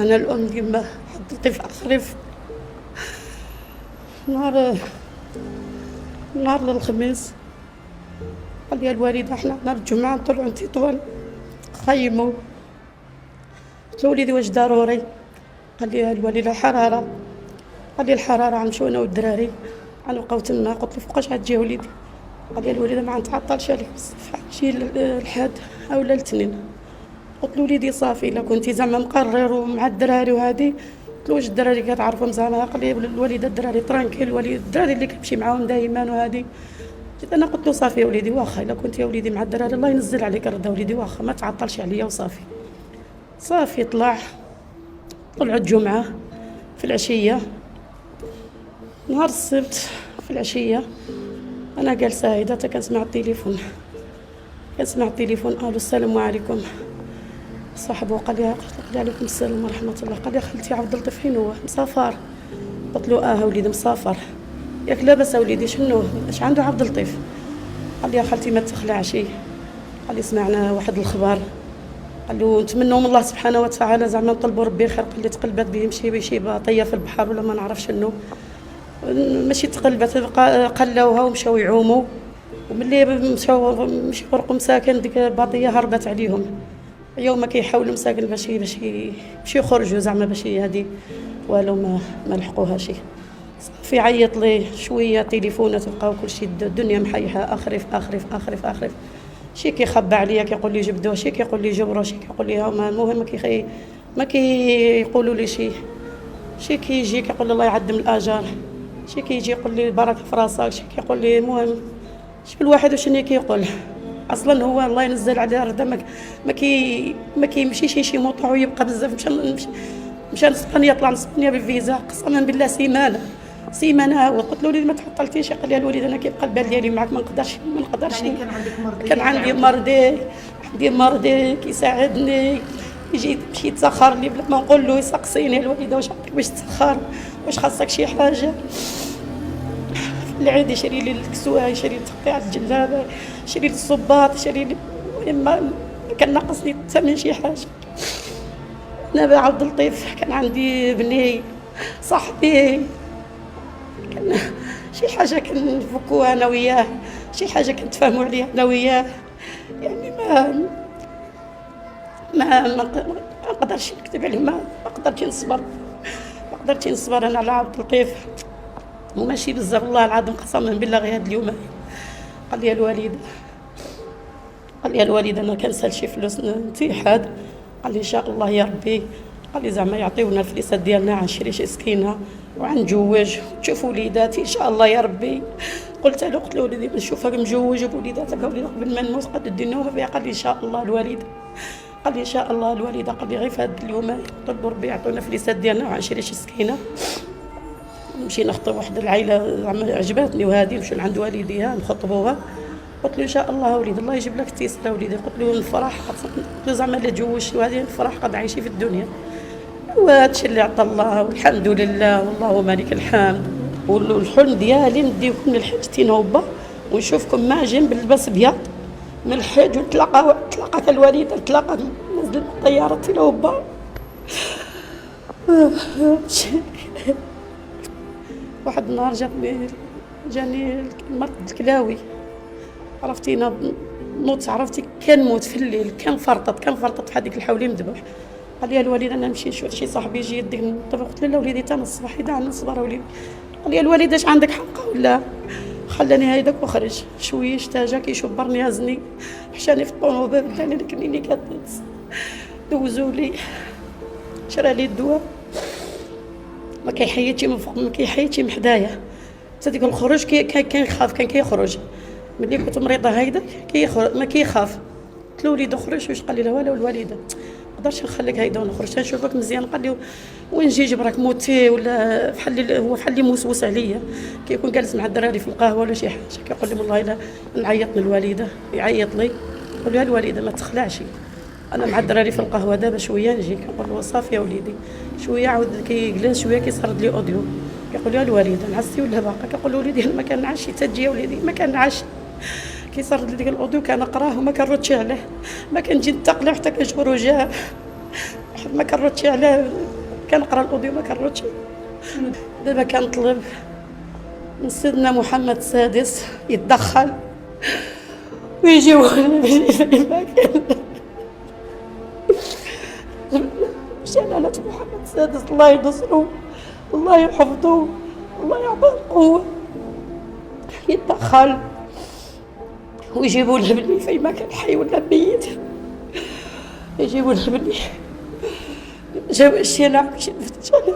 أنا الأم ديما حط الطيف أخرف نهار الخميس. قال لي الوالدة احنا نهار الجمعة نطلعو تطوان خيمو. قلت له وليدي واش ضروري؟ قال لي الوالدة حرارة. قال لي الحرارة غنمشيو أنا والدراري غنبقاو تما. قلت له فوقاش غتجي وليدي؟ قال لي الوالدة ما غنتعطلش عليك بزاف غنمشي الحد أولا الاثنين. قلت له وليدي صافي إلا كنتي زعما مقرر ومع الدراري وهادي. قلت له واش الدراري كتعرفهم زعما؟ قال لي الوالده الدراري ترانكيل، الدراري اللي كنمشي معاهم دائما وهادي. جيت انا قلت له صافي يا وليدي واخا الا كنت يا وليدي مع الدراري الله ينزل عليك الرضا وليدي، واخا ما تعطلش عليا وصافي. صافي طلعوا الجمعه في العشيه نهار السبت في العشيه. انا جالسه هيدا حتى كنسمع التليفون الو السلام عليكم. صاحبه قال لي عليكم السلام ورحمه الله. قال لي خالتي عبد اللطيف فين هو؟ مسافر. قلت له وليدي مسافر. ياك لاباس وليدي شنو اش عنده عبد اللطيف؟ قال لي يا خالتي ما تخلعش. قال لي سمعنا واحد الخبر. قال له نتمنوا من الله سبحانه وتعالى زعما نطلبوا ربي الخير. قال لي تقلبت به شي باطيه في البحر ولا ما نعرف شنو، ماشي تقلبت قلاوها ومشاو يعوموا، وملي مشاو يرقوا مساكن ديك باطيه هربت عليهم. يوم كيحاولوا مساكن باش يخرجوا زعما باش هادي والو ما لحقوهاش. صافي عيط لي شويه تليفونات بقاو كلشي الدنيا محيحه اخرف. شي كيخبى عليا كيقول لي جبدوه، شي كيقول لي جبروه، شي كيقول لي هما. المهم ما كيقولوا لي شي كيجي كيقول لي الله يعدم الاجر، شي كيجي يقول لي بركه في راسك، شي كيقول لي. المهم شوف الواحد وشنو كيقول. اصلا هو الله ينزل عليه الرضا ما كيمشيش شي موطع ويبقى بزاف. مشى لاسبانيا، طلع لاسبانيا بالفيزا قسما بالله سيمانه. وقلت له وليدي ما تعطلتيش. قال لي الوليد انا كيبقى البال ديالي معك ما نقدرش. يعني كان عندك مرضي؟ كان عندي مرضي كيساعدني، يمشي يتسخر لي بلا ما نقول له، يسقسيني الوالده واش عطيك باش تسخر، واش خاصك شي حاجه. العيد يشري لي الكسوه، يشري لي تقطيع الجلابه، يشري لي الصباط، يشري لي. ما كان ناقصني حتى من شي حاجه. انا عبد اللطيف كان عندي بني صاحبي، كان شي حاجه كنفكوها انا وياه، شي حاجه كنتفاهموا عليها انا وياه. يعني ما نقدرش نكذب عليه، ما قدرتش نصبر انا على عبد اللطيف. وماشي بزاف والله العظيم قسما بالله غير هاد اليوم. قال لي الوالده انا كنسال شي فلوس انتحاد. قال لي ان شاء الله يا ربي، قال لي زعما يعطيونا الفليسات ديالنا غنشري شي سكينه وغنجوج وتشوف وليداتي ان شاء الله يا ربي. قلت له وليدي نشوفك مجوج وبوليداتك قبل ما نموت قد الدنيا فيها. قال لي ان شاء الله الوالده، قال لي ان شاء الله الوالده. قال لي غير في هاد اليوم طلبوا ربي يعطونا الفليسات ديالنا وغنشري شي سكينه. نمشي نخطب واحد العائله زعما عجباتني وهادي، نمشيو لعند والديها نخطبوها. قلت له ان شاء الله وليدي الله يجيب لك التيسير وليدي. قلت له نفرح، قلت له زعما لا تجوجت وهذه نفرح قد عايشي في الدنيا. وهادشي اللي عطى الله والحمد لله والله لك الحمد. والحلم ديالي نديكم للحج تينوبه ونشوفكم ماجين باللباس ابيض من الحج، تلاقات الوالده، تلاقات نزل الطياره تينوبه. واحد النهار جاني مرض الكلاوي، عرفتينا نوض، عرفتي كنموت في الليل، كنفرطت في هذيك الحولي مذبوح. قال لي الوالده انا نمشي نشوف شي صاحبي يجي يديك من الطبيب. قلت له لا وليدي تا الصباح يدا نصبر وليدي. قال لي الوالده اش عندك حق ولا؟ خلاني هيداك وخرج شويه شتا كيشبرني هزني حشاني في الطوموبيل ثاني كنيني كدز دوزوا لي، شرا لي الدواء، ما كيحيدش من فوق، ما كيحيدش من حدايا. حتى ديك الخروج كيخاف، كان كيخرج ملي كنت مريضه هيداك كيخرج ما كيخاف. قلت له وليدي خرج، واش؟ قال لي لا والو الوالده ما نقدرش نخليك هيدا ونخرج تنشوفك مزيان. قال لي وين نجي جبرك موتي ولا هو بحال اللي موسوس عليا، كيكون جالس مع الدراري في القهوه ولا شي حاجه كيقول لي والله الا نعيط للوالده، يعيط لي نقول له الوالده ما تخلعش، انا مع الدراري في القهوه دابا شويه نجي. كنقول له صافي يا وليدي، شويه عاود كيجلس شويه كيسرد لي اوديو كيقول لي الوالده نعستي ولا باقا؟ كنقول له وليدي ما كنعش حتى تجي يا وليدي ما كنعش. كيسرد لي ديك الاوديو كنقراه وما كنردش عليه، ما كنجي نتقلع حتى كنشوف رجاء ما كنردش عليه. كنقرا الاوديو ما كنردش. دابا كنطلب من سيدنا محمد السادس يتدخل ويجيو فيما كان. جلالة محمد السادس الله ينصرو، الله يحفظو، الله يعطيه القوة، يتدخل ويجيبوا لها بني فيما كان حي ولا ميت. يجيبوا لها بني. جاو الشيء نعم شي نفتش على